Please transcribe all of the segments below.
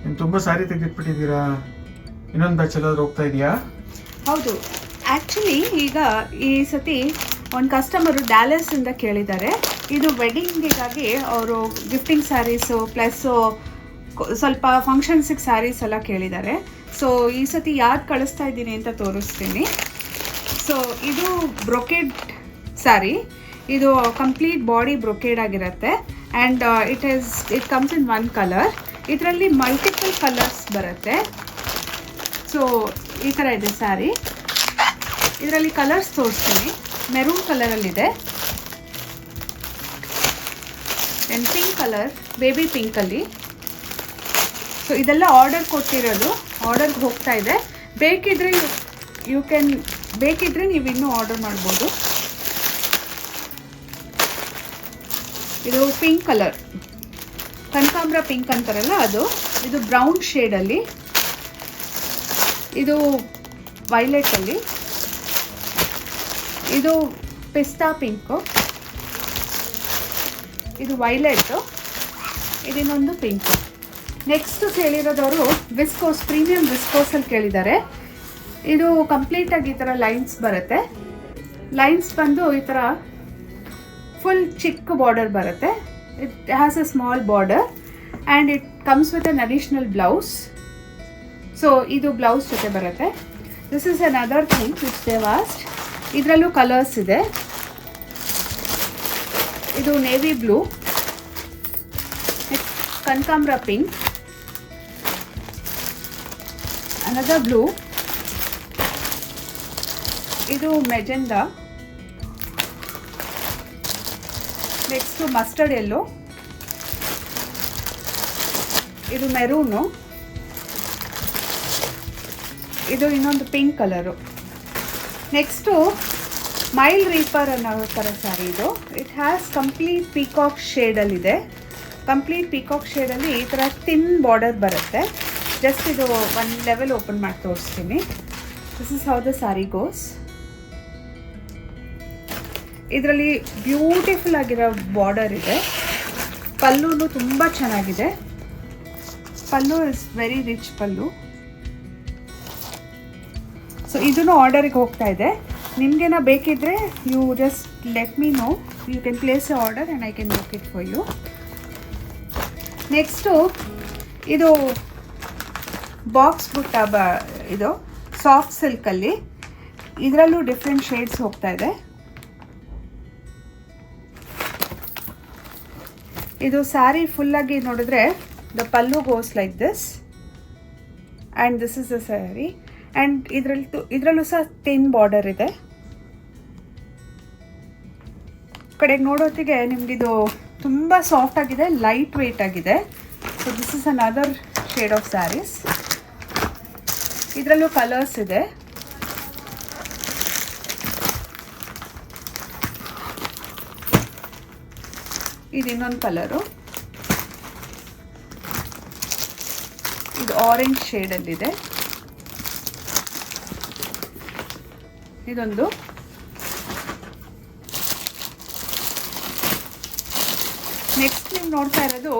ನೀನು ತುಂಬ ಸಾರಿ ತೆಗೆದಿಟ್ಬಿಟ್ಟಿದ್ದೀರಾ. ಇನ್ನೊಂದು ಬ್ಯಾಚ್ ಎಲ್ಲಾದ್ರೂ ಹೋಗ್ತಾ ಇದೆಯಾ? ಹೌದು, ಆ್ಯಕ್ಚುಲಿ ಈಗ ಈ ಸತಿ ಒಂದು ಕಸ್ಟಮರು ಡ್ಯಾಲಸಿಂದ ಕೇಳಿದ್ದಾರೆ. ಇದು ವೆಡ್ಡಿಂಗಿಗಾಗಿ ಅವರು ಗಿಫ್ಟಿಂಗ್ ಸ್ಯಾರೀಸು ಪ್ಲಸ್ಸು ಸ್ವಲ್ಪ ಫಂಕ್ಷನ್ಸಿಗೆ ಸ್ಯಾರೀಸ್ ಎಲ್ಲ ಕೇಳಿದ್ದಾರೆ. ಸೊ ಈ ಸತಿ ಯಾರು ಕಳಿಸ್ತಾ ಇದ್ದೀನಿ ಅಂತ ತೋರಿಸ್ತೀನಿ. ಸೊ ಇದು ಬ್ರೊಕೇಡ್ ಸ್ಯಾರಿ. ಇದು ಕಂಪ್ಲೀಟ್ ಬಾಡಿ ಬ್ರೊಕೇಡ್ ಆಗಿರುತ್ತೆ and it comes in one colour. ಇದರಲ್ಲಿ ಮಲ್ಟಿಪಲ್ ಕಲರ್ಸ್ ಬರುತ್ತೆ. ಸೊ ಈ ಥರ ಇದೆ ಸ್ಯಾರಿ. ಇದರಲ್ಲಿ ಕಲರ್ಸ್ ತೋರಿಸ್ತೀನಿ. ಮೆರೂನ್ ಕಲರಲ್ಲಿದೆ, ದೆನ್ ಪಿಂಕ್ ಕಲರ್, ಬೇಬಿ ಪಿಂಕಲ್ಲಿ. ಸೊ ಇದೆಲ್ಲ ಆರ್ಡರ್ ಕೊಟ್ಟಿರೋದು, ಆರ್ಡರ್ಗೆ ಹೋಗ್ತಾ ಇದೆ. ಬೇಕಿದ್ರೆ ನೀವು ಇನ್ನೂ ಆರ್ಡರ್ ಮಾಡ್ಬೋದು. ಇದು ಪಿಂಕ್ ಕಲರ್, ಕನಕಾಂಬ್ರ ಪಿಂಕ್ ಅಂತಾರಲ್ಲ ಅದು. ಇದು ಬ್ರೌನ್ ಶೇಡಲ್ಲಿ, ಇದು ವೈಲೆಟಲ್ಲಿ, ಇದು ಪಿಸ್ತಾ ಪಿಂಕು, ಇದು ವೈಲೆಟ್ಟು, ಇದನ್ನೊಂದು ಪಿಂಕು. ನೆಕ್ಸ್ಟ್ ಕೇಳಿರೋದವರು ವಿಸ್ಕೋಸ್, ಪ್ರೀಮಿಯಂ ವಿಸ್ಕೋಸಲ್ಲಿ ಕೇಳಿದ್ದಾರೆ. ಇದು ಕಂಪ್ಲೀಟಾಗಿ ಈ ಥರ ಲೈನ್ಸ್ ಬರುತ್ತೆ. ಲೈನ್ಸ್ ಬಂದು ಈ ಥರ ಫುಲ್ ಚಿಕ್ಕ ಬಾರ್ಡರ್ ಬರುತ್ತೆ. It has a small border and it comes with an additional blouse. So ಇದು ಬ್ಲೌಸ್ ಜೊತೆ ಬರುತ್ತೆ. This is another thing which they washed. ಇದರಲ್ಲೂ ಕಲರ್ಸ್ ಇದೆ. ಇದು ನೇವಿ ಬ್ಲೂ, ಕನಕಾಂಬ್ರ ಪಿಂಕ್, ಅನದರ್ ಬ್ಲೂ, ಇದು ಮೆಜೆಂಡಾ, ನೆಕ್ಸ್ಟು ಮಸ್ಟರ್ಡ್ ಯೆಲ್ಲೋ, ಇದು maroon, ಇದು ಇನ್ನೊಂದು ಪಿಂಕ್ ಕಲರು. ನೆಕ್ಸ್ಟು ಮೈಲ್ ರೀಪರ್ ಅನ್ನೋ ಥರ ಸ್ಯಾರಿ ಇದು. ಇಟ್ ಹ್ಯಾಸ್ ಕಂಪ್ಲೀಟ್ ಪೀಕಾಕ್ ಶೇಡಲ್ಲಿದೆ. ಕಂಪ್ಲೀಟ್ ಪೀಕಾಕ್ ಶೇಡಲ್ಲಿ ಈ ಥರ ಥಿನ್ ಬಾರ್ಡರ್ ಬರುತ್ತೆ. ಜಸ್ಟ್ ಇದು ಒಂದು ಲೆವೆಲ್ ಓಪನ್ ಮಾಡಿ ತೋರಿಸ್ತೀನಿ. This is how the sari goes. ಇದರಲ್ಲಿ ಬ್ಯೂಟಿಫುಲ್ ಆಗಿರೋ ಬಾರ್ಡರ್ ಇದೆ. ಪಲ್ಲುನು ತುಂಬ ಚೆನ್ನಾಗಿದೆ. Pallu is very rich pallu. So ಇದನ್ನು ಆರ್ಡರಿಗೆ ಹೋಗ್ತಾ ಇದೆ. ನಿಮಗೇನ ಬೇಕಿದ್ರೆ you just let me know. You can place a order and I can book it for you. Next ಇದು ಬಾಕ್ಸ್ ಬುಟ್ಟ ಇದು ಸಾಫ್ಟ್ ಸಿಲ್ಕಲ್ಲಿ. ಇದರಲ್ಲೂ ಡಿಫ್ರೆಂಟ್ ಶೇಡ್ಸ್ ಹೋಗ್ತಾ ಇದೆ. ಇದು ಸ್ಯಾರಿ ಫುಲ್ಲಾಗಿ ನೋಡಿದ್ರೆ the pallu goes like this and this is the sari. And ಇದರಲ್ಲೂ ಸಹ ಥಿನ್ ಬಾರ್ಡರ್ ಇದೆ. ಕಡೆಗೆ ನೋಡೋತ್ತಿಗೆ ನಿಮಗಿದು ತುಂಬ ಸಾಫ್ಟ್ ಆಗಿದೆ, ಲೈಟ್ ವೆಯ್ಟ್ ಆಗಿದೆ. So this is another shade of sarees. ಇದರಲ್ಲೂ ಕಲರ್ಸ್ ಇದೆ. ಇದು ಇನ್ನೊಂದು ಕಲರು, ಇದು ಆರೆಂಜ್ ಶೇಡಲ್ಲಿದೆ. ಇದೊಂದು ನೆಕ್ಸ್ಟ್ ನೀವು ನೋಡ್ತಾ ಇರೋದು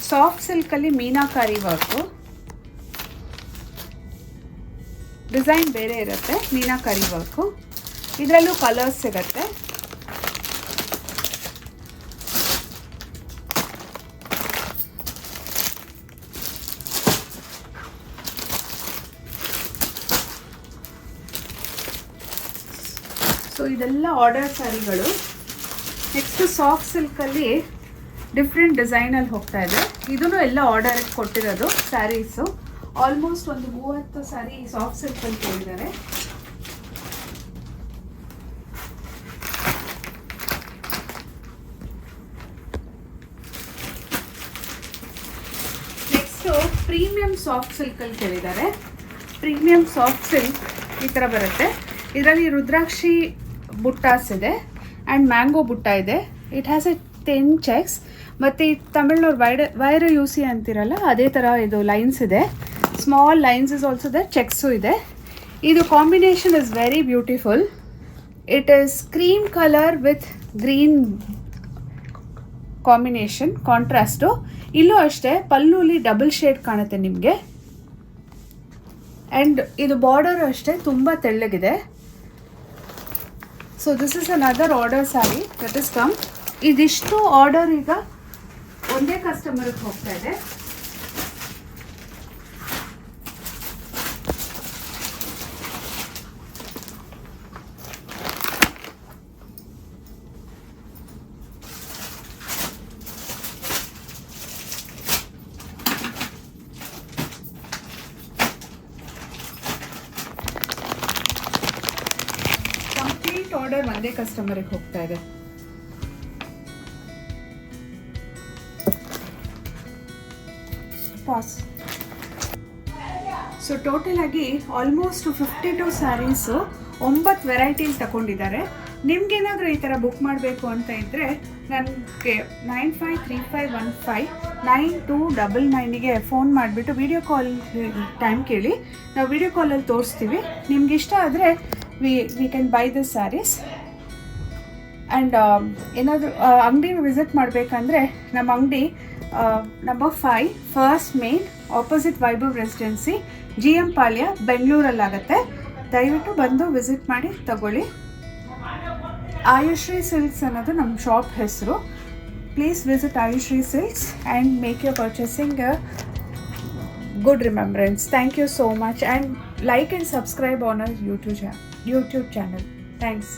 ಸಾಫ್ಟ್ ಸಿಲ್ಕಲ್ಲಿ ಮೀನಾಕಾರಿ ವರ್ಕು. ಡಿಸೈನ್ ಬೇರೆ ಇರುತ್ತೆ, ಮೀನಾಕಾರಿ ವರ್ಕು. ಇದರಲ್ಲೂ ಕಲರ್ಸ್ ಸಿಗುತ್ತೆ. ಸೊ ಇದೆಲ್ಲ ಆರ್ಡರ್ ಸ್ಯಾರಿಗಳು. ನೆಕ್ಸ್ಟ್ ಸಾಫ್ಟ್ ಸಿಲ್ಕಲ್ಲಿ ಡಿಫ್ರೆಂಟ್ ಡಿಸೈನಲ್ಲಿ ಹೋಗ್ತಾ ಇದೆ. ಇದನ್ನು ಎಲ್ಲ ಆರ್ಡರಿಗೆ ಕೊಟ್ಟಿರೋದು ಸ್ಯಾರೀಸು. ಆಲ್ಮೋಸ್ಟ್ ಒಂದು 30 ಸ್ಯಾರಿ ಸಾಫ್ಟ್ ಸಿಲ್ಕಲ್ಲಿ ಕೇಳಿದ್ದಾರೆ. ನೆಕ್ಸ್ಟು ಪ್ರೀಮಿಯಂ ಸಾಫ್ಟ್ ಸಿಲ್ಕಲ್ಲಿ ಕೇಳಿದ್ದಾರೆ. ಪ್ರೀಮಿಯಂ ಸಾಫ್ಟ್ ಸಿಲ್ಕ್ ಈ ಥರ ಬರುತ್ತೆ. ಇದರಲ್ಲಿ ರುದ್ರಾಕ್ಷಿ ಬುಟ್ಟಾಸ್ ಇದೆ ಆ್ಯಂಡ್ ಮ್ಯಾಂಗೋ ಬುಟ್ಟ ಇದೆ. It has A 10 cheques. ಮತ್ತು ಈ ತಮಿಳ್ನವ್ರು ವೈರ ಯೂಸಿ ಅಂತಿರಲ್ಲ, ಅದೇ ಥರ ಇದು ಲೈನ್ಸ್ ಇದೆ. Small lines is also the checks ಇದೆ. ಇದು combination is very beautiful. It is cream colour with green combination contrast. ಇಲ್ಲೂ ಅಷ್ಟೇ ಪಲ್ಲುಲಿ ಡಬಲ್ ಶೇಡ್ ಕಾಣುತ್ತೆ ನಿಮಗೆ. ಆ್ಯಂಡ್ ಇದು ಬಾರ್ಡರ್ ಅಷ್ಟೇ ತುಂಬ ತೆಳ್ಳಗಿದೆ. So this is another order sari that is come. ಇದಿಷ್ಟು ಆರ್ಡರ್ ಈಗ ಒಂದೇ ಕಸ್ಟಮರ್ಗೆ ಹೋಗ್ತಾ ಇದೆ. ಆರ್ಡರ್ ಒಂದೇ ಕಸ್ಟಮರಿಗೆ ಹೋಗ್ತಾ ಇದೆ. ಪಾಸ್. ಸೊ ಟೋಟಲ್ ಆಗಿ ಆಲ್ಮೋಸ್ಟ್ 52 ಸ್ಯಾರೀಸು 9 ವೆರೈಟೀಸ್ ತಗೊಂಡಿದ್ದಾರೆ. ನಿಮ್ಗೇನಾದರೂ ಈ ಥರ ಬುಕ್ ಮಾಡಬೇಕು ಅಂತ ಇದ್ದರೆ ನನಗೆ 9535159299ಗೆ ಫೋನ್ ಮಾಡಿಬಿಟ್ಟು ವಿಡಿಯೋ ಕಾಲ್ ಟೈಮ್ ಕೇಳಿ, ನಾವು ವಿಡಿಯೋ ಕಾಲಲ್ಲಿ ತೋರಿಸ್ತೀವಿ. ನಿಮ್ಗೆ ಇಷ್ಟ ಆದರೆ we can buy the sarees. And ಏನಾದರೂ ಅಂಗಡಿ ವಿಸಿಟ್ ಮಾಡಬೇಕಂದ್ರೆ ನಮ್ಮ ಅಂಗಡಿ number 5 first main opposite Vaibhav residency GM ಪಾಳ್ಯ ಬೆಂಗಳೂರಲ್ಲಾಗತ್ತೆ. ದಯವಿಟ್ಟು ಬಂದು ವಿಸಿಟ್ ಮಾಡಿ ತಗೊಳ್ಳಿ. ಆಯುಶ್ರೀ ಸಿಲ್ಕ್ಸ್ ಅನ್ನೋದು ನಮ್ಮ ಶಾಪ್ ಹೆಸರು. Please visit Ayushree silks and make your purchasing good remembrance. Thank you so much, and like and subscribe on our YouTube channel. Thanks.